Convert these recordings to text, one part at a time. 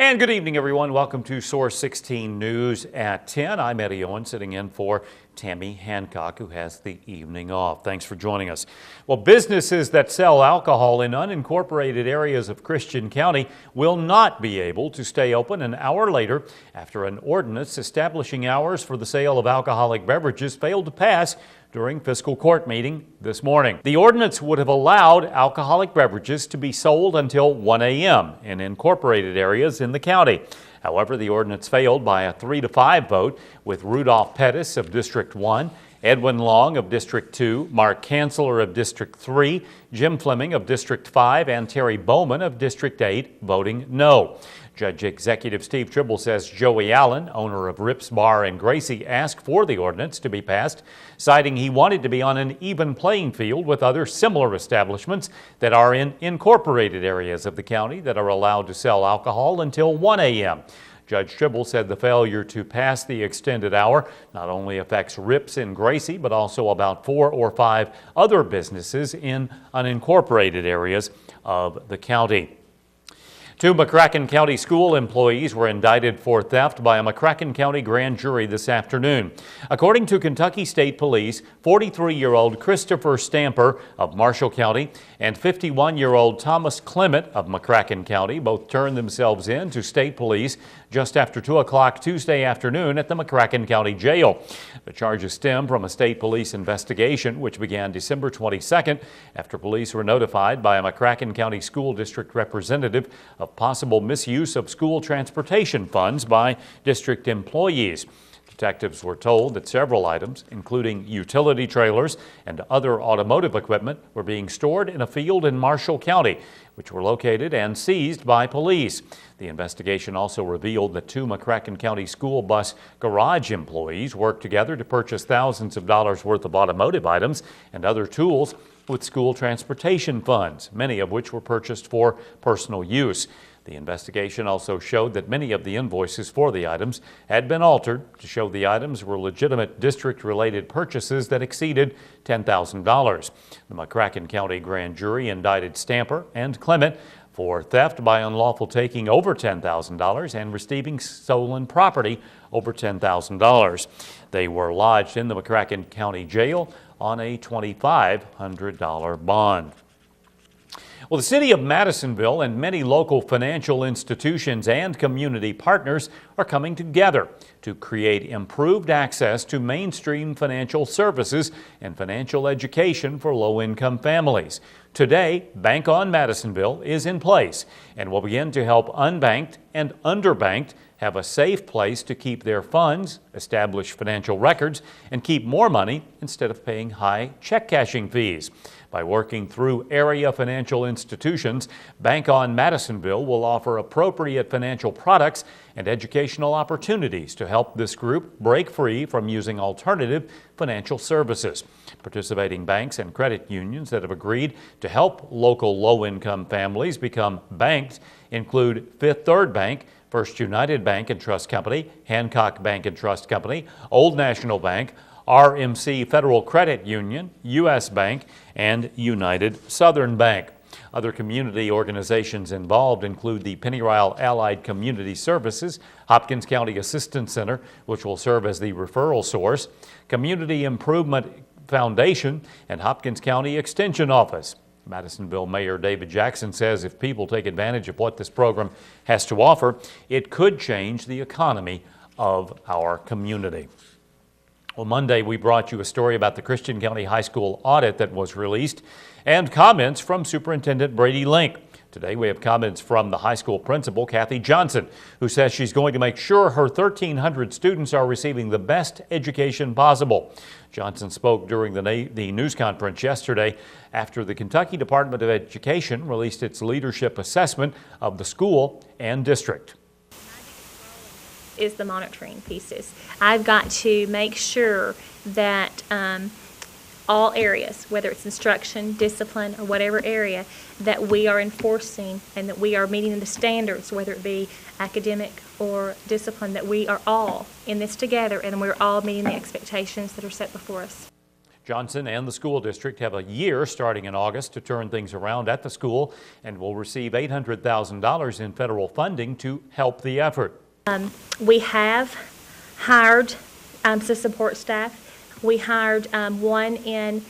And good evening, everyone. Welcome to Source 16 News at 10. I'm Eddie Owen, sitting in for Tammy Hancock, who has the evening off. Thanks for joining us. Well, businesses that sell alcohol in unincorporated areas of Christian County will not be able to stay open an hour later after an ordinance establishing hours for the sale of alcoholic beverages failed to pass during fiscal court meeting this morning. The ordinance would have allowed alcoholic beverages to be sold until 1 a.m. in incorporated areas in the county. However, the ordinance failed by a 3-5 vote, with Rudolph Pettis of District 1, Edwin Long of District 2, Mark Kanzler of District 3, Jim Fleming of District 5, and Terry Bowman of District 8 voting no. Judge Executive Steve Tribble says Joey Allen, owner of Rips Bar in Gracie, asked for the ordinance to be passed, citing he wanted to be on an even playing field with other similar establishments that are in incorporated areas of the county that are allowed to sell alcohol until 1 a.m. Judge Tribble said the failure to pass the extended hour not only affects Rips in Gracie, but also about 4 or 5 other businesses in unincorporated areas of the county. 2 McCracken County school employees were indicted for theft by a McCracken County grand jury this afternoon. According to Kentucky State Police, 43-year-old Christopher Stamper of Marshall County and 51-year-old Thomas Clement of McCracken County both turned themselves in to state police just after 2 o'clock Tuesday afternoon at the McCracken County Jail. The charges stem from a state police investigation which began December 22nd after police were notified by a McCracken County School District representative of possible misuse of school transportation funds by district employees. Detectives were told that several items, including utility trailers and other automotive equipment, were being stored in a field in Marshall County, which were located and seized by police. The investigation also revealed that 2 McCracken County school bus garage employees worked together to purchase thousands of dollars worth of automotive items and other tools with school transportation funds, many of which were purchased for personal use. The investigation also showed that many of the invoices for the items had been altered to show the items were legitimate district-related purchases that exceeded $10,000. The McCracken County grand jury indicted Stamper and Clement for theft by unlawful taking over $10,000 and receiving stolen property over $10,000. They were lodged in the McCracken County Jail on a $2,500 bond. Well, the city of Madisonville and many local financial institutions and community partners are coming together to create improved access to mainstream financial services and financial education for low-income families. Today, Bank on Madisonville is in place and will begin to help unbanked and underbanked have a safe place to keep their funds, establish financial records, and keep more money instead of paying high check cashing fees. By working through area financial institutions, Bank on Madisonville will offer appropriate financial products and educational opportunities to help this group break free from using alternative financial services. Participating banks and credit unions that have agreed to help local low-income families become banked include Fifth Third Bank, First United Bank and Trust Company, Hancock Bank and Trust Company, Old National Bank, RMC Federal Credit Union, U.S. Bank, and United Southern Bank. Other community organizations involved include the Pennyrile Allied Community Services, Hopkins County Assistance Center, which will serve as the referral source, Community Improvement Foundation, and Hopkins County Extension Office. Madisonville Mayor David Jackson says if people take advantage of what this program has to offer, it could change the economy of our community. Well, Monday we brought you a story about the Christian County High School audit that was released and comments from Superintendent Brady Link. Today we have comments from the high school principal, Kathy Johnson, who says she's going to make sure her 1,300 students are receiving the best education possible. Johnson spoke during the news conference yesterday after the Kentucky Department of Education released its leadership assessment of the school and district. Is the monitoring pieces. I've got to make sure that all areas, whether it's instruction, discipline, or whatever area, that we are enforcing and that we are meeting the standards, whether it be academic or discipline, that we are all in this together and we're all meeting the expectations that are set before us. Johnson and the school district have a year starting in August to turn things around at the school and will receive $800,000 in federal funding to help the effort. We have hired some support staff. We hired one in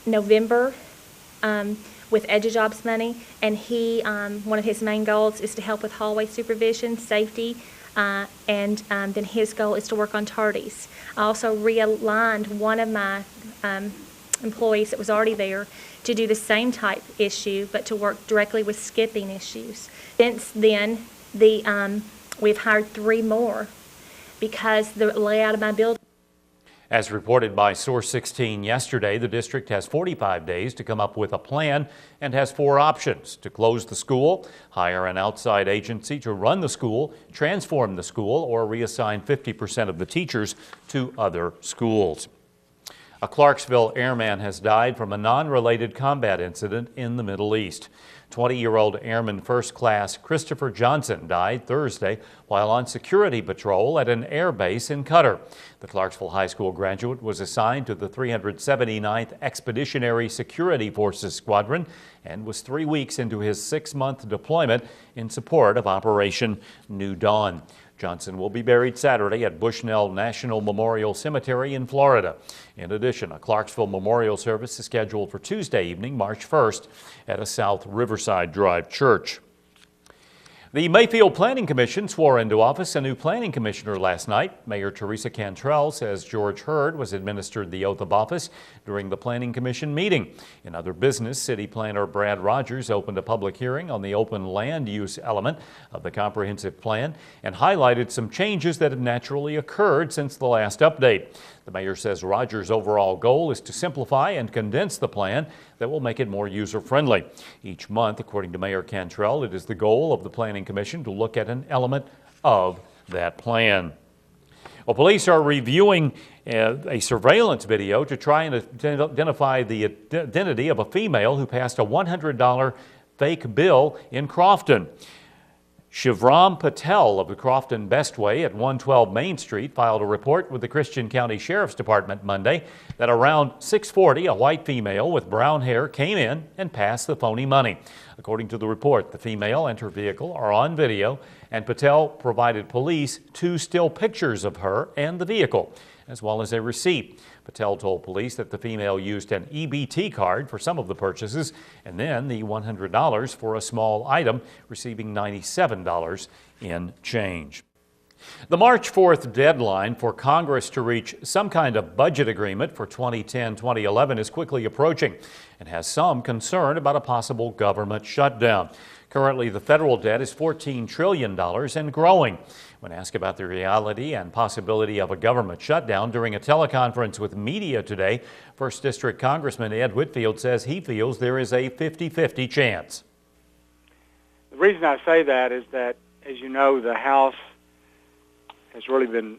November with EduJobs money, and one of his main goals is to help with hallway supervision, safety, and then his goal is to work on tardies. I also realigned one of my employees that was already there to do the same type issue, but to work directly with skipping issues. Since then, we've hired 3 more because the layout of my building. As reported by Source16 yesterday, the district has 45 days to come up with a plan and has 4 options: to close the school, hire an outside agency to run the school, transform the school, or reassign 50% of the teachers to other schools. A Clarksville airman has died from a non-related combat incident in the Middle East. 20-year-old Airman First Class Christopher Johnson died Thursday while on security patrol at an air base in Qatar. The Clarksville High School graduate was assigned to the 379th Expeditionary Security Forces Squadron and was 3 weeks into his 6-month deployment in support of Operation New Dawn. Johnson will be buried Saturday at Bushnell National Memorial Cemetery in Florida. In addition, a Clarksville memorial service is scheduled for Tuesday evening, March 1st, at a South Riverside Drive church. The Mayfield Planning Commission swore into office a new planning commissioner last night. Mayor Teresa Cantrell says George Hurd was administered the oath of office during the Planning Commission meeting. In other business, City Planner Brad Rogers opened a public hearing on the open land use element of the comprehensive plan and highlighted some changes that have naturally occurred since the last update. The mayor says Rogers' overall goal is to simplify and condense the plan that will make it more user-friendly. Each month, according to Mayor Cantrell, it is the goal of the Planning Commission to look at an element of that plan. Well, police are reviewing a surveillance video to try and identify the identity of a female who passed a $100 fake bill in Crofton. Shivram Patel of the Crofton Bestway at 112 Main Street filed a report with the Christian County Sheriff's Department Monday that around 6:40, a white female with brown hair came in and passed the phony money. According to the report, the female and her vehicle are on video, and Patel provided police 2 still pictures of her and the vehicle, as well as a receipt. Patel told police that the female used an EBT card for some of the purchases and then the $100 for a small item, receiving $97 in change. The March 4th deadline for Congress to reach some kind of budget agreement for 2010-2011 is quickly approaching and has some concern about a possible government shutdown. Currently, the federal debt is $14 trillion and growing. When asked about the reality and possibility of a government shutdown during a teleconference with media today, 1st District Congressman Ed Whitfield says he feels there is a 50-50 chance. The reason I say that is that, as you know, the House has really been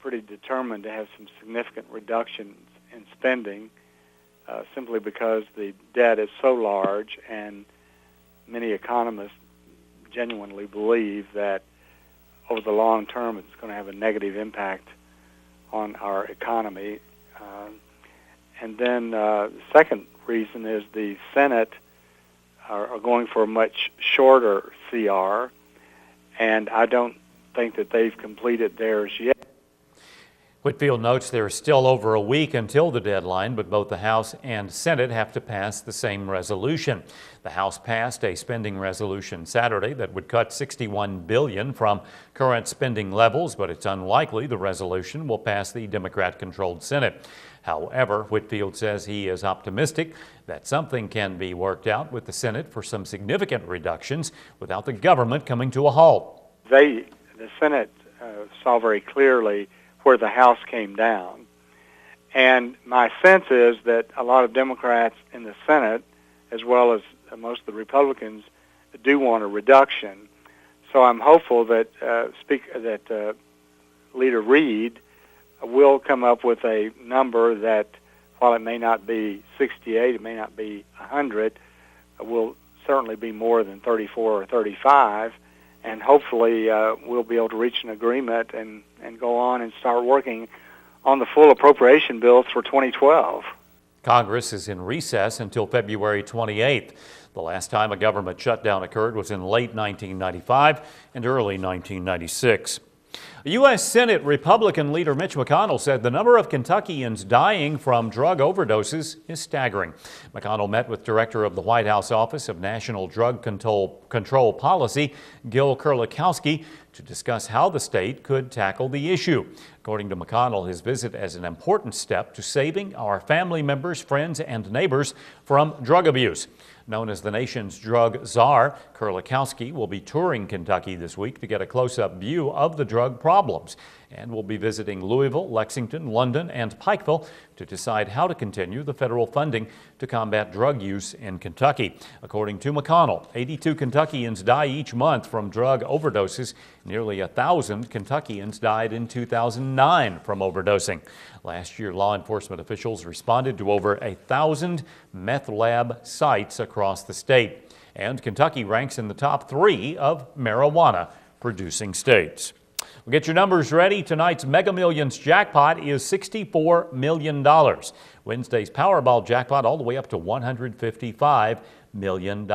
pretty determined to have some significant reductions in spending simply because the debt is so large, and many economists genuinely believe that over the long term it's going to have a negative impact on our economy. And then the second reason is the Senate are going for a much shorter CR, and I don't think that they've completed theirs yet. Whitfield notes there is still over a week until the deadline, but both the House and Senate have to pass the same resolution. The House passed a spending resolution Saturday that would cut $61 billion from current spending levels, but it's unlikely the resolution will pass the Democrat-controlled Senate. However, Whitfield says he is optimistic that something can be worked out with the Senate for some significant reductions without the government coming to a halt. The Senate saw very clearly where the House came down. And my sense is that a lot of Democrats in the Senate, as well as most of the Republicans, do want a reduction. So I'm hopeful that Leader Reid will come up with a number that, while it may not be 68, it may not be 100, will certainly be more than 34 or 35. And hopefully we'll be able to reach an agreement and go on and start working on the full appropriation bills for 2012. Congress is in recess until February 28th. The last time a government shutdown occurred was in late 1995 and early 1996. U.S. Senate Republican leader Mitch McConnell said the number of Kentuckians dying from drug overdoses is staggering. McConnell met with Director of the White House Office of National Drug Control Policy, Gil Kurlikowski, to discuss how the state could tackle the issue. According to McConnell, his visit is an important step to saving our family members, friends, and neighbors from drug abuse. Known as the nation's drug czar, Kurlikowski will be touring Kentucky this week to get a close-up view of the drug problems, and will be visiting Louisville, Lexington, London, and Pikeville to decide how to continue the federal funding to combat drug use in Kentucky. According to McConnell, 82 Kentuckians die each month from drug overdoses. Nearly 1,000 Kentuckians died in 2009 from overdosing. Last year, law enforcement officials responded to over 1,000 meth lab sites across the state. And Kentucky ranks in the top 3 of marijuana-producing states. We'll get your numbers ready. Tonight's Mega Millions jackpot is $64 million. Wednesday's Powerball jackpot all the way up to $155 million.